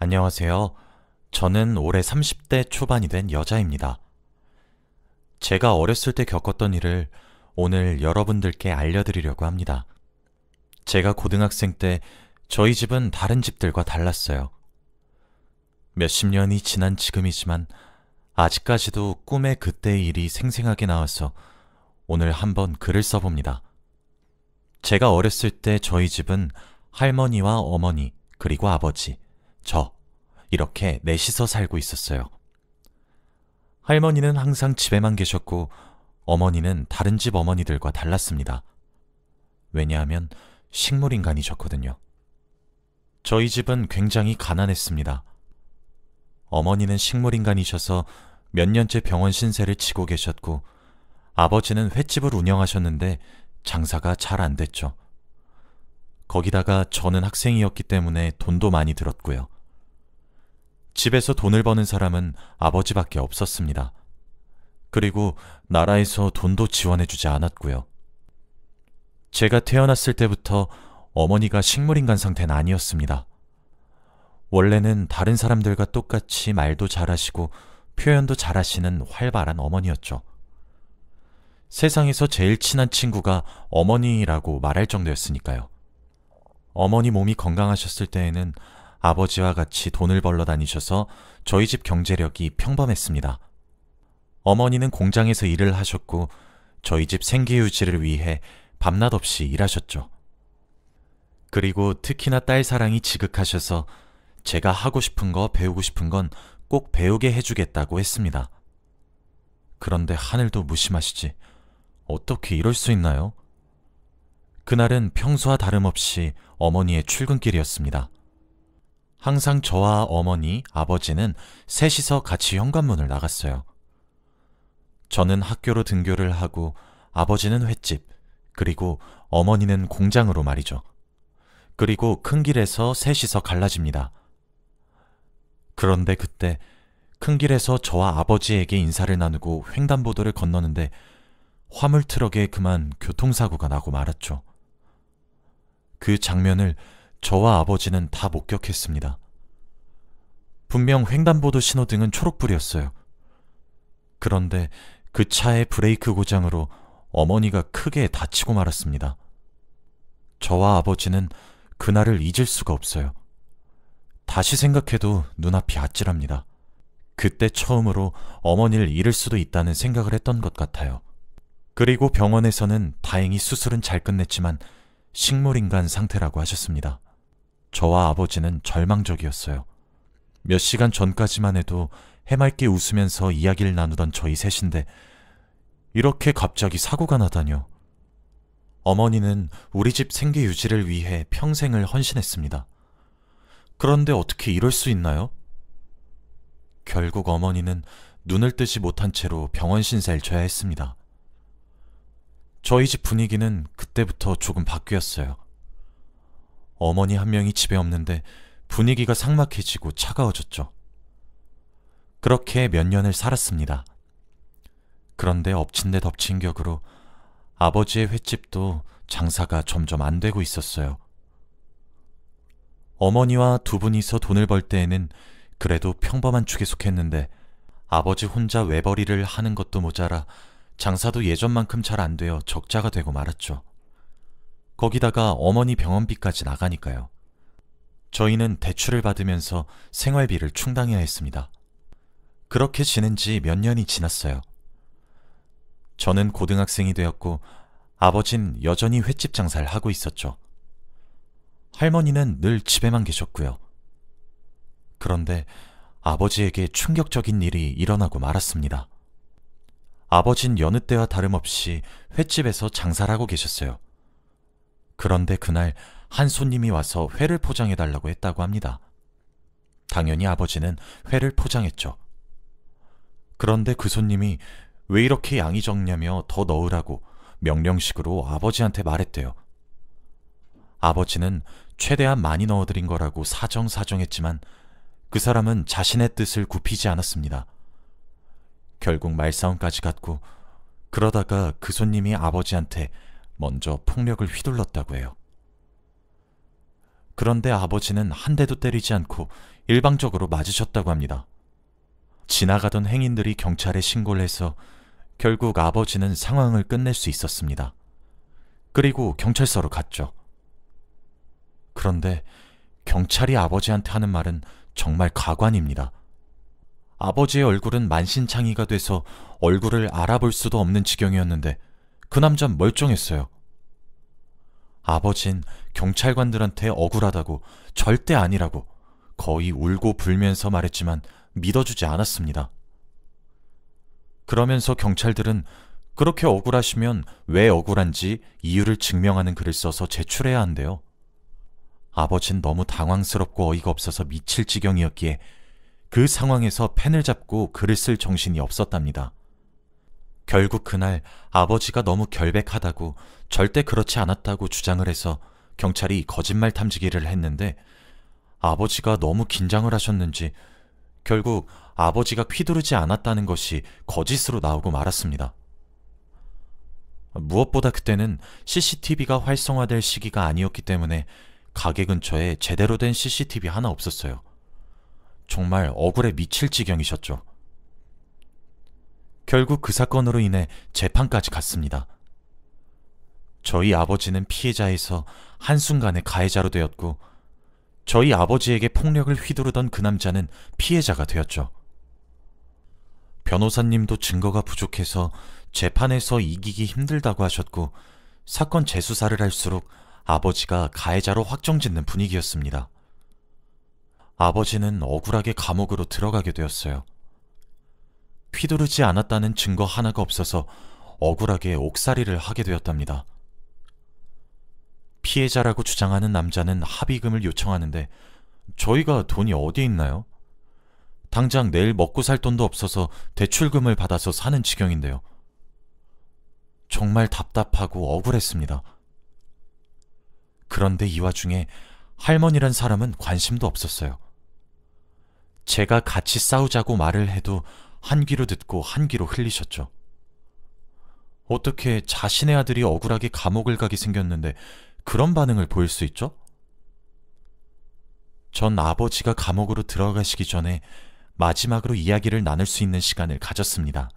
안녕하세요. 저는 올해 30대 초반이 된 여자입니다. 제가 어렸을 때 겪었던 일을 오늘 여러분들께 알려드리려고 합니다. 제가 고등학생 때 저희 집은 다른 집들과 달랐어요. 몇십 년이 지난 지금이지만 아직까지도 꿈에 그때의 일이 생생하게 나와서 오늘 한번 글을 써봅니다. 제가 어렸을 때 저희 집은 할머니와 어머니, 그리고 아버지, 저, 이렇게 넷이서 살고 있었어요. 할머니는 항상 집에만 계셨고 어머니는 다른 집 어머니들과 달랐습니다. 왜냐하면 식물인간이셨거든요. 저희 집은 굉장히 가난했습니다. 어머니는 식물인간이셔서 몇 년째 병원 신세를 지고 계셨고 아버지는 횟집을 운영하셨는데 장사가 잘 안 됐죠. 거기다가 저는 학생이었기 때문에 돈도 많이 들었고요. 집에서 돈을 버는 사람은 아버지밖에 없었습니다. 그리고 나라에서 돈도 지원해주지 않았고요. 제가 태어났을 때부터 어머니가 식물인간 상태는 아니었습니다. 원래는 다른 사람들과 똑같이 말도 잘하시고 표현도 잘하시는 활발한 어머니였죠. 세상에서 제일 친한 친구가 어머니라고 말할 정도였으니까요. 어머니 몸이 건강하셨을 때에는 아버지와 같이 돈을 벌러 다니셔서 저희 집 경제력이 평범했습니다. 어머니는 공장에서 일을 하셨고 저희 집 생계 유지를 위해 밤낮 없이 일하셨죠. 그리고 특히나 딸 사랑이 지극하셔서 제가 하고 싶은 거, 배우고 싶은 건 꼭 배우게 해주겠다고 했습니다. 그런데 하늘도 무심하시지. 어떻게 이럴 수 있나요? 그날은 평소와 다름없이 어머니의 출근길이었습니다. 항상 저와 어머니, 아버지는 셋이서 같이 현관문을 나갔어요. 저는 학교로 등교를 하고 아버지는 횟집, 그리고 어머니는 공장으로 말이죠. 그리고 큰 길에서 셋이서 갈라집니다. 그런데 그때 큰 길에서 저와 아버지에게 인사를 나누고 횡단보도를 건너는데 화물트럭에 그만 교통사고가 나고 말았죠. 그 장면을 저와 아버지는 다 목격했습니다. 분명 횡단보도 신호등은 초록불이었어요. 그런데 그 차의 브레이크 고장으로 어머니가 크게 다치고 말았습니다. 저와 아버지는 그날을 잊을 수가 없어요. 다시 생각해도 눈앞이 아찔합니다. 그때 처음으로 어머니를 잃을 수도 있다는 생각을 했던 것 같아요. 그리고 병원에서는 다행히 수술은 잘 끝냈지만 식물인간 상태라고 하셨습니다. 저와 아버지는 절망적이었어요. 몇 시간 전까지만 해도 해맑게 웃으면서 이야기를 나누던 저희 셋인데 이렇게 갑자기 사고가 나다뇨. 어머니는 우리 집 생계 유지를 위해 평생을 헌신했습니다. 그런데 어떻게 이럴 수 있나요? 결국 어머니는 눈을 뜨지 못한 채로 병원 신세를 져야 했습니다. 저희 집 분위기는 그때부터 조금 바뀌었어요. 어머니 한 명이 집에 없는데 분위기가 삭막해지고 차가워졌죠. 그렇게 몇 년을 살았습니다. 그런데 엎친 데 덮친 격으로 아버지의 횟집도 장사가 점점 안 되고 있었어요. 어머니와 두 분이서 돈을 벌 때에는 그래도 평범한 축에 속했는데 아버지 혼자 외벌이를 하는 것도 모자라 장사도 예전만큼 잘 안 되어 적자가 되고 말았죠. 거기다가 어머니 병원비까지 나가니까요. 저희는 대출을 받으면서 생활비를 충당해야 했습니다. 그렇게 지낸 지 몇 년이 지났어요. 저는 고등학생이 되었고 아버진 여전히 횟집 장사를 하고 있었죠. 할머니는 늘 집에만 계셨고요. 그런데 아버지에게 충격적인 일이 일어나고 말았습니다. 아버진 여느 때와 다름없이 횟집에서 장사를 하고 계셨어요. 그런데 그날 한 손님이 와서 회를 포장해달라고 했다고 합니다. 당연히 아버지는 회를 포장했죠. 그런데 그 손님이 왜 이렇게 양이 적냐며 더 넣으라고 명령식으로 아버지한테 말했대요. 아버지는 최대한 많이 넣어드린 거라고 사정사정했지만 그 사람은 자신의 뜻을 굽히지 않았습니다. 결국 말싸움까지 갔고 그러다가 그 손님이 아버지한테 먼저 폭력을 휘둘렀다고 해요. 그런데 아버지는 한 대도 때리지 않고 일방적으로 맞으셨다고 합니다. 지나가던 행인들이 경찰에 신고를 해서 결국 아버지는 상황을 끝낼 수 있었습니다. 그리고 경찰서로 갔죠. 그런데 경찰이 아버지한테 하는 말은 정말 가관입니다. 아버지의 얼굴은 만신창이가 돼서 얼굴을 알아볼 수도 없는 지경이었는데 그 남자는 멀쩡했어요. 아버진 경찰관들한테 억울하다고, 절대 아니라고 거의 울고 불면서 말했지만 믿어주지 않았습니다. 그러면서 경찰들은 그렇게 억울하시면 왜 억울한지 이유를 증명하는 글을 써서 제출해야 한대요. 아버진 너무 당황스럽고 어이가 없어서 미칠 지경이었기에 그 상황에서 펜을 잡고 글을 쓸 정신이 없었답니다. 결국 그날 아버지가 너무 결백하다고, 절대 그렇지 않았다고 주장을 해서 경찰이 거짓말 탐지기를 했는데 아버지가 너무 긴장을 하셨는지 결국 아버지가 휘두르지 않았다는 것이 거짓으로 나오고 말았습니다. 무엇보다 그때는 CCTV가 활성화될 시기가 아니었기 때문에 가게 근처에 제대로 된 CCTV 하나 없었어요. 정말 억울해 미칠 지경이셨죠. 결국 그 사건으로 인해 재판까지 갔습니다. 저희 아버지는 피해자에서 한순간에 가해자로 되었고, 저희 아버지에게 폭력을 휘두르던 그 남자는 피해자가 되었죠. 변호사님도 증거가 부족해서 재판에서 이기기 힘들다고 하셨고, 사건 재수사를 할수록 아버지가 가해자로 확정짓는 분위기였습니다. 아버지는 억울하게 감옥으로 들어가게 되었어요. 휘두르지 않았다는 증거 하나가 없어서 억울하게 옥살이를 하게 되었답니다. 피해자라고 주장하는 남자는 합의금을 요청하는데 저희가 돈이 어디 있나요? 당장 내일 먹고 살 돈도 없어서 대출금을 받아서 사는 지경인데요. 정말 답답하고 억울했습니다. 그런데 이 와중에 할머니란 사람은 관심도 없었어요. 제가 같이 싸우자고 말을 해도 한 귀로 듣고 한 귀로 흘리셨죠. 어떻게 자신의 아들이 억울하게 감옥을 가게 생겼는데 그런 반응을 보일 수 있죠? 전 아버지가 감옥으로 들어가시기 전에 마지막으로 이야기를 나눌 수 있는 시간을 가졌습니다.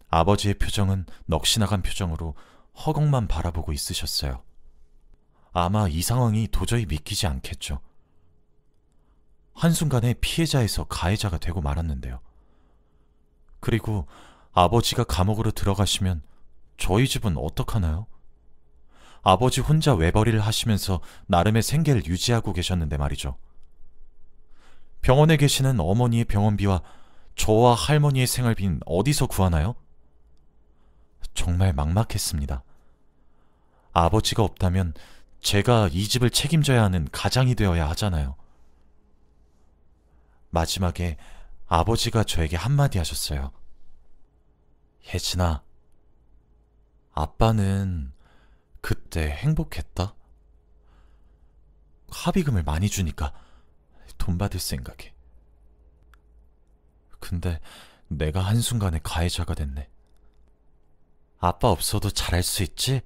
아버지의 표정은 넋이 나간 표정으로 허공만 바라보고 있으셨어요. 아마 이 상황이 도저히 믿기지 않겠죠. 한순간에 피해자에서 가해자가 되고 말았는데요. 그리고 아버지가 감옥으로 들어가시면 저희 집은 어떡하나요? 아버지 혼자 외벌이를 하시면서 나름의 생계를 유지하고 계셨는데 말이죠. 병원에 계시는 어머니의 병원비와 저와 할머니의 생활비는 어디서 구하나요? 정말 막막했습니다. 아버지가 없다면 제가 이 집을 책임져야 하는 가장이 되어야 하잖아요. 마지막에 아버지가 저에게 한마디 하셨어요. 혜진아, 아빠는 그때 행복했다. 합의금을 많이 주니까 돈 받을 생각에. 근데 내가 한순간에 가해자가 됐네. 아빠 없어도 잘할 수 있지?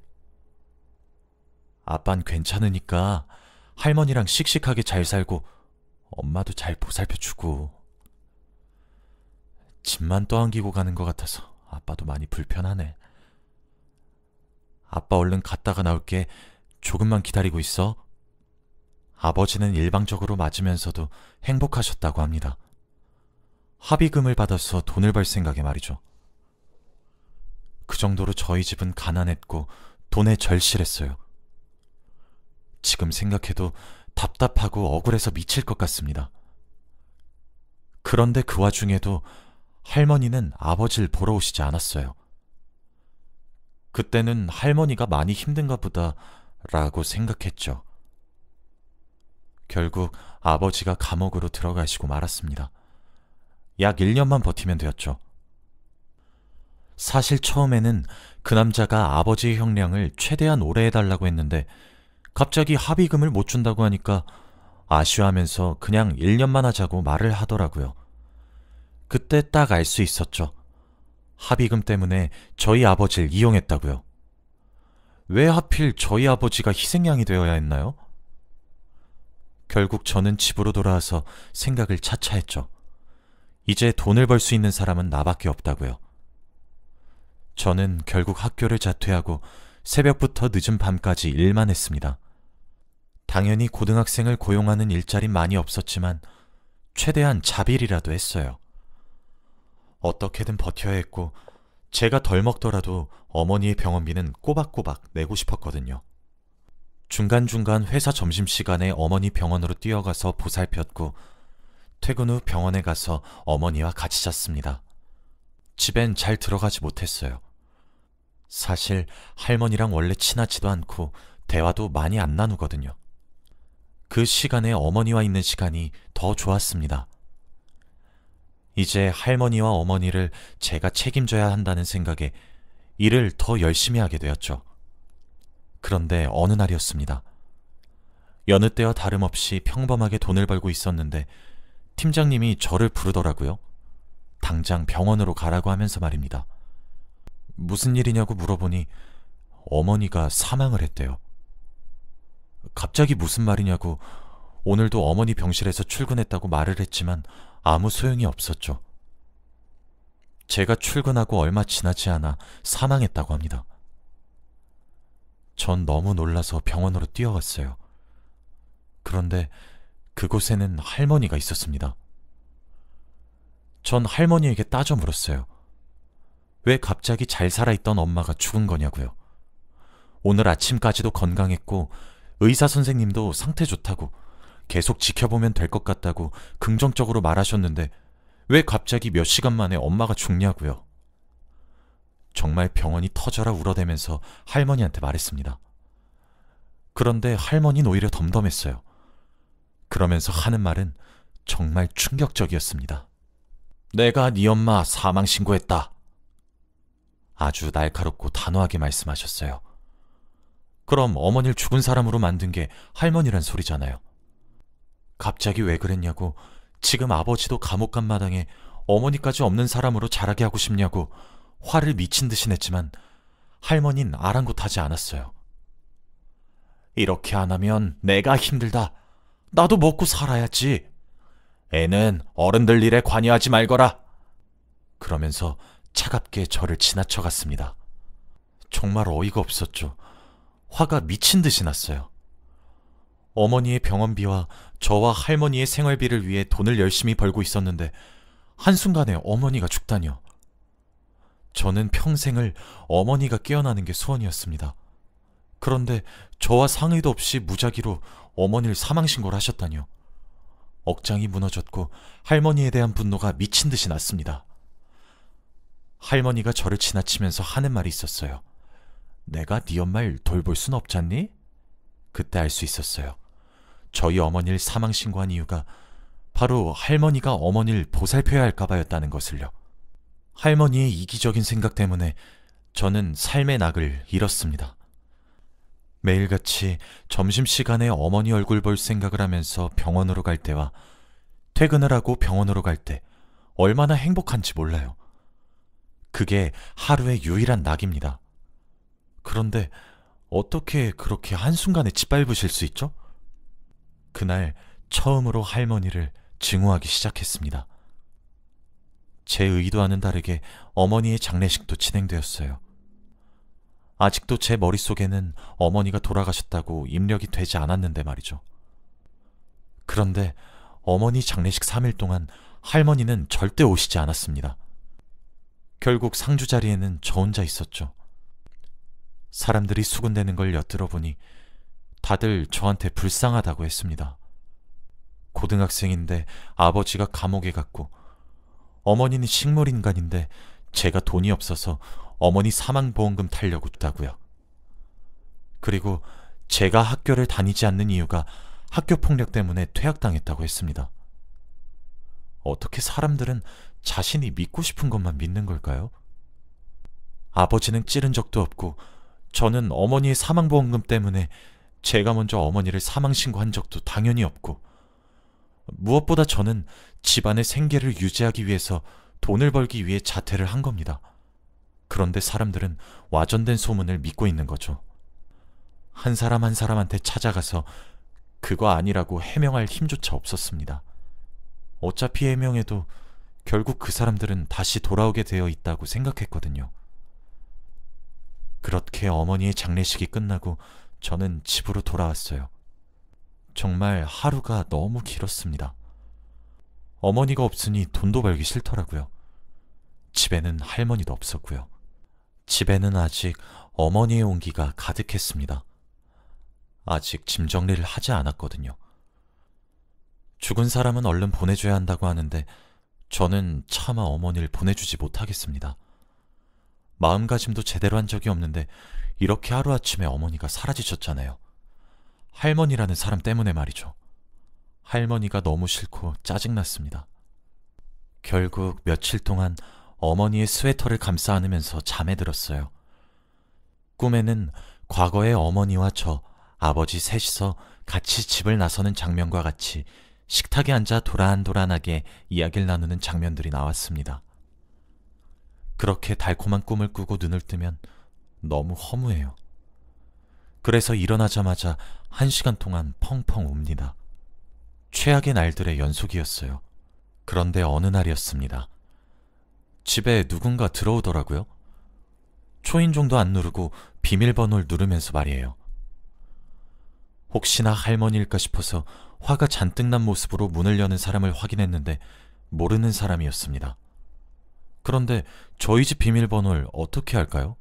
아빤 괜찮으니까 할머니랑 씩씩하게 잘 살고 엄마도 잘 보살펴주고. 짐만 떠안기고 가는 것 같아서 아빠도 많이 불편하네. 아빠 얼른 갔다가 나올게. 조금만 기다리고 있어. 아버지는 일방적으로 맞으면서도 행복하셨다고 합니다. 합의금을 받아서 돈을 벌 생각에 말이죠. 그 정도로 저희 집은 가난했고 돈에 절실했어요. 지금 생각해도 답답하고 억울해서 미칠 것 같습니다. 그런데 그 와중에도 할머니는 아버지를 보러 오시지 않았어요. 그때는 할머니가 많이 힘든가 보다 라고 생각했죠. 결국 아버지가 감옥으로 들어가시고 말았습니다. 약 1년만 버티면 되었죠. 사실 처음에는 그 남자가 아버지의 형량을 최대한 오래 해달라고 했는데 갑자기 합의금을 못 준다고 하니까 아쉬워하면서 그냥 1년만 하자고 말을 하더라고요. 그때 딱 알 수 있었죠. 합의금 때문에 저희 아버지를 이용했다고요. 왜 하필 저희 아버지가 희생양이 되어야 했나요? 결국 저는 집으로 돌아와서 생각을 차차했죠. 이제 돈을 벌 수 있는 사람은 나밖에 없다고요. 저는 결국 학교를 자퇴하고 새벽부터 늦은 밤까지 일만 했습니다. 당연히 고등학생을 고용하는 일자리는 많이 없었지만 최대한 자비리라도 했어요. 어떻게든 버텨야 했고 제가 덜 먹더라도 어머니의 병원비는 꼬박꼬박 내고 싶었거든요. 중간중간 회사 점심시간에 어머니 병원으로 뛰어가서 보살폈고 퇴근 후 병원에 가서 어머니와 같이 잤습니다. 집엔 잘 들어가지 못했어요. 사실 할머니랑 원래 친하지도 않고 대화도 많이 안 나누거든요. 그 시간에 어머니와 있는 시간이 더 좋았습니다. 이제 할머니와 어머니를 제가 책임져야 한다는 생각에 일을 더 열심히 하게 되었죠. 그런데 어느 날이었습니다. 여느 때와 다름없이 평범하게 돈을 벌고 있었는데 팀장님이 저를 부르더라고요. 당장 병원으로 가라고 하면서 말입니다. 무슨 일이냐고 물어보니 어머니가 사망을 했대요. 갑자기 무슨 말이냐고 오늘도 어머니 병실에서 출근했다고 말을 했지만 아무 소용이 없었죠. 제가 출근하고 얼마 지나지 않아 사망했다고 합니다. 전 너무 놀라서 병원으로 뛰어갔어요. 그런데 그곳에는 할머니가 있었습니다. 전 할머니에게 따져 물었어요. 왜 갑자기 잘 살아있던 엄마가 죽은 거냐고요. 오늘 아침까지도 건강했고 의사 선생님도 상태 좋다고 계속 지켜보면 될 것 같다고 긍정적으로 말하셨는데 왜 갑자기 몇 시간 만에 엄마가 죽냐고요. 정말 병원이 터져라 울어대면서 할머니한테 말했습니다. 그런데 할머니는 오히려 덤덤했어요. 그러면서 하는 말은 정말 충격적이었습니다. 내가 네 엄마 사망 신고했다. 아주 날카롭고 단호하게 말씀하셨어요. 그럼 어머니를 죽은 사람으로 만든 게 할머니란 소리잖아요. 갑자기 왜 그랬냐고, 지금 아버지도 감옥 간 마당에 어머니까지 없는 사람으로 자라게 하고 싶냐고 화를 미친 듯이 냈지만 할머니는 아랑곳하지 않았어요. 이렇게 안 하면 내가 힘들다. 나도 먹고 살아야지. 애는 어른들 일에 관여하지 말거라. 그러면서 차갑게 저를 지나쳐갔습니다. 정말 어이가 없었죠. 화가 미친 듯이 났어요. 어머니의 병원비와 저와 할머니의 생활비를 위해 돈을 열심히 벌고 있었는데 한순간에 어머니가 죽다니요. 저는 평생을 어머니가 깨어나는 게 소원이었습니다. 그런데 저와 상의도 없이 무작위로 어머니를 사망신고를 하셨다니요. 억장이 무너졌고 할머니에 대한 분노가 미친 듯이 났습니다. 할머니가 저를 지나치면서 하는 말이 있었어요. 내가 네 엄마를 돌볼 순 없잖니? 그때 알 수 있었어요. 저희 어머니를 사망신고한 이유가 바로 할머니가 어머니를 보살펴야 할까봐였다는 것을요. 할머니의 이기적인 생각 때문에 저는 삶의 낙을 잃었습니다. 매일같이 점심시간에 어머니 얼굴 볼 생각을 하면서 병원으로 갈 때와 퇴근을 하고 병원으로 갈 때 얼마나 행복한지 몰라요. 그게 하루의 유일한 낙입니다. 그런데 어떻게 그렇게 한순간에 짓밟으실 수 있죠? 그날 처음으로 할머니를 증오하기 시작했습니다. 제 의도와는 다르게 어머니의 장례식도 진행되었어요. 아직도 제 머릿속에는 어머니가 돌아가셨다고 입력이 되지 않았는데 말이죠. 그런데 어머니 장례식 3일 동안 할머니는 절대 오시지 않았습니다. 결국 상주 자리에는 저 혼자 있었죠. 사람들이 수군대는 걸 엿들어 보니 다들 저한테 불쌍하다고 했습니다. 고등학생인데 아버지가 감옥에 갔고 어머니는 식물인간인데 제가 돈이 없어서 어머니 사망보험금 타려고 했다고요. 그리고 제가 학교를 다니지 않는 이유가 학교폭력 때문에 퇴학당했다고 했습니다. 어떻게 사람들은 자신이 믿고 싶은 것만 믿는 걸까요? 아버지는 찌른 적도 없고 저는 어머니의 사망보험금 때문에 제가 먼저 어머니를 사망신고한 적도 당연히 없고 무엇보다 저는 집안의 생계를 유지하기 위해서 돈을 벌기 위해 자퇴를 한 겁니다. 그런데 사람들은 와전된 소문을 믿고 있는 거죠. 한 사람 한 사람한테 찾아가서 그거 아니라고 해명할 힘조차 없었습니다. 어차피 해명해도 결국 그 사람들은 다시 돌아오게 되어 있다고 생각했거든요. 그렇게 어머니의 장례식이 끝나고 저는 집으로 돌아왔어요. 정말 하루가 너무 길었습니다. 어머니가 없으니 돈도 벌기 싫더라고요. 집에는 할머니도 없었고요. 집에는 아직 어머니의 온기가 가득했습니다. 아직 짐 정리를 하지 않았거든요. 죽은 사람은 얼른 보내줘야 한다고 하는데 저는 차마 어머니를 보내주지 못하겠습니다. 마음가짐도 제대로 한 적이 없는데 이렇게 하루아침에 어머니가 사라지셨잖아요. 할머니라는 사람 때문에 말이죠. 할머니가 너무 싫고 짜증났습니다. 결국 며칠 동안 어머니의 스웨터를 감싸 안으면서 잠에 들었어요. 꿈에는 과거의 어머니와 저, 아버지 셋이서 같이 집을 나서는 장면과 같이 식탁에 앉아 도란도란하게 이야기를 나누는 장면들이 나왔습니다. 그렇게 달콤한 꿈을 꾸고 눈을 뜨면 너무 허무해요. 그래서 일어나자마자 1시간 동안 펑펑 웁니다. 최악의 날들의 연속이었어요. 그런데 어느 날이었습니다. 집에 누군가 들어오더라고요. 초인종도 안 누르고 비밀번호를 누르면서 말이에요. 혹시나 할머니일까 싶어서 화가 잔뜩 난 모습으로 문을 여는 사람을 확인했는데 모르는 사람이었습니다. 그런데 저희 집 비밀번호를 어떻게 알까요?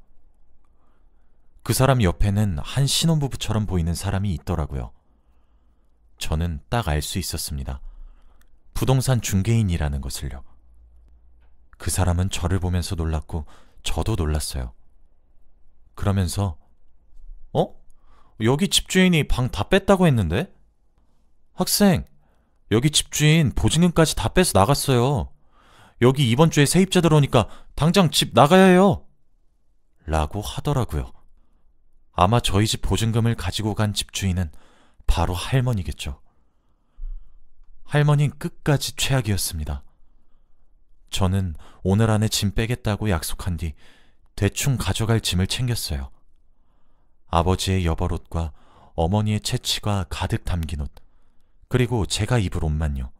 그 사람 옆에는 한 신혼부부처럼 보이는 사람이 있더라고요. 저는 딱 알 수 있었습니다. 부동산 중개인이라는 것을요. 그 사람은 저를 보면서 놀랐고 저도 놀랐어요. 그러면서 여기 집주인이 방 다 뺐다고 했는데? 학생, 여기 집주인 보증금까지 다 빼서 나갔어요. 여기 이번 주에 세입자 들어오니까 당장 집 나가야 해요. 라고 하더라고요. 아마 저희 집 보증금을 가지고 간 집주인은 바로 할머니겠죠. 할머니는 끝까지 최악이었습니다. 저는 오늘 안에 짐 빼겠다고 약속한 뒤 대충 가져갈 짐을 챙겼어요. 아버지의 여벌옷과 어머니의 채취가 가득 담긴 옷, 그리고 제가 입을 옷만요.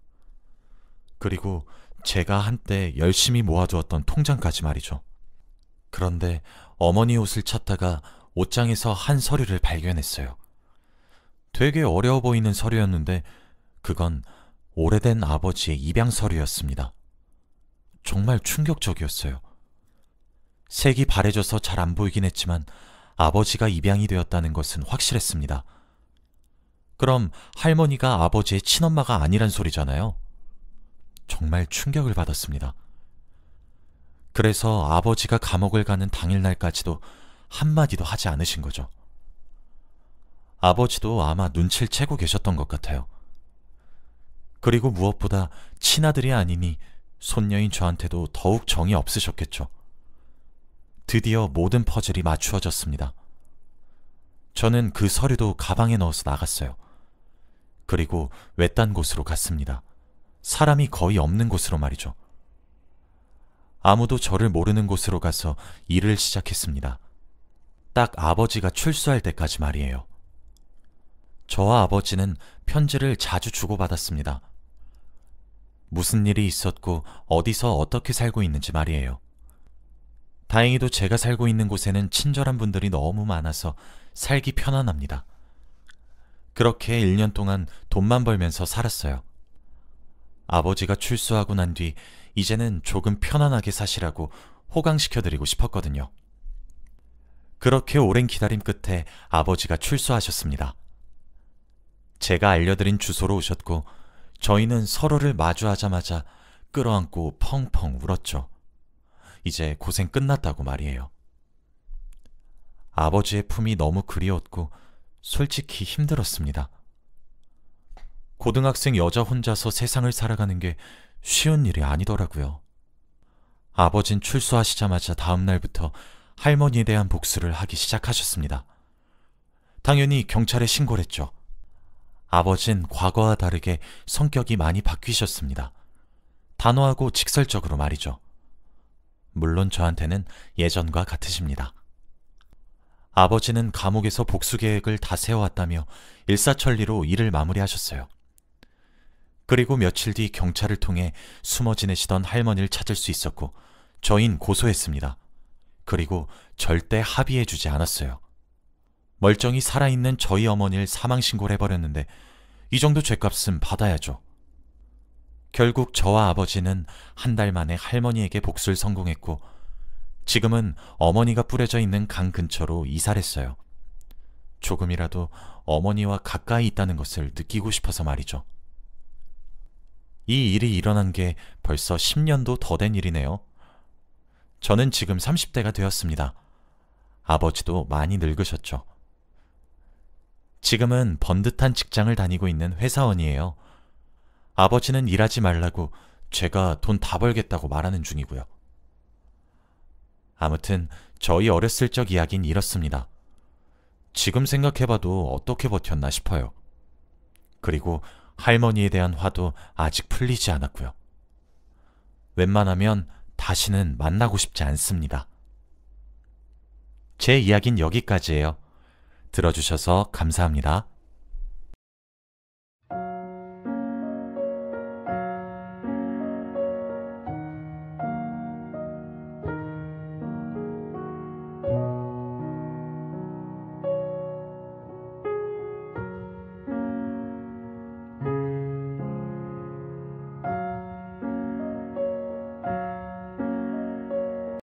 그리고 제가 한때 열심히 모아두었던 통장까지 말이죠. 그런데 어머니 옷을 찾다가 옷장에서 한 서류를 발견했어요. 되게 어려워 보이는 서류였는데 그건 오래된 아버지의 입양 서류였습니다. 정말 충격적이었어요. 색이 바래져서 잘 안 보이긴 했지만 아버지가 입양이 되었다는 것은 확실했습니다. 그럼 할머니가 아버지의 친엄마가 아니란 소리잖아요. 정말 충격을 받았습니다. 그래서 아버지가 감옥을 가는 당일날까지도 한마디도 하지 않으신 거죠. 아버지도 아마 눈치를 채고 계셨던 것 같아요. 그리고 무엇보다 친아들이 아니니 손녀인 저한테도 더욱 정이 없으셨겠죠. 드디어 모든 퍼즐이 맞추어졌습니다. 저는 그 서류도 가방에 넣어서 나갔어요. 그리고 외딴 곳으로 갔습니다. 사람이 거의 없는 곳으로 말이죠. 아무도 저를 모르는 곳으로 가서 일을 시작했습니다. 딱 아버지가 출소할 때까지 말이에요. 저와 아버지는 편지를 자주 주고받았습니다. 무슨 일이 있었고 어디서 어떻게 살고 있는지 말이에요. 다행히도 제가 살고 있는 곳에는 친절한 분들이 너무 많아서 살기 편안합니다. 그렇게 1년 동안 돈만 벌면서 살았어요. 아버지가 출소하고 난 뒤 이제는 조금 편안하게 사시라고 호강시켜드리고 싶었거든요. 그렇게 오랜 기다림 끝에 아버지가 출소하셨습니다. 제가 알려드린 주소로 오셨고 저희는 서로를 마주하자마자 끌어안고 펑펑 울었죠. 이제 고생 끝났다고 말이에요. 아버지의 품이 너무 그리웠고 솔직히 힘들었습니다. 고등학생 여자 혼자서 세상을 살아가는 게 쉬운 일이 아니더라고요. 아버진 출소하시자마자 다음 날부터 할머니에 대한 복수를 하기 시작하셨습니다. 당연히 경찰에 신고를 했죠. 아버진 과거와 다르게 성격이 많이 바뀌셨습니다. 단호하고 직설적으로 말이죠. 물론 저한테는 예전과 같으십니다. 아버지는 감옥에서 복수 계획을 다 세워왔다며 일사천리로 일을 마무리하셨어요. 그리고 며칠 뒤 경찰을 통해 숨어 지내시던 할머니를 찾을 수 있었고 저흰 고소했습니다. 그리고 절대 합의해주지 않았어요. 멀쩡히 살아있는 저희 어머니를 사망신고를 해버렸는데 이 정도 죗값은 받아야죠. 결국 저와 아버지는 한 달 만에 할머니에게 복수를 성공했고 지금은 어머니가 뿌려져 있는 강 근처로 이사를 했어요. 조금이라도 어머니와 가까이 있다는 것을 느끼고 싶어서 말이죠. 이 일이 일어난 게 벌써 10년도 더 된 일이네요. 저는 지금 30대가 되었습니다. 아버지도 많이 늙으셨죠. 지금은 번듯한 직장을 다니고 있는 회사원이에요. 아버지는 일하지 말라고 제가 돈 다 벌겠다고 말하는 중이고요. 아무튼 저희 어렸을 적 이야기는 이렇습니다. 지금 생각해봐도 어떻게 버텼나 싶어요. 그리고 할머니에 대한 화도 아직 풀리지 않았고요. 웬만하면 다시는 만나고 싶지 않습니다. 제 이야기는 여기까지예요. 들어주셔서 감사합니다.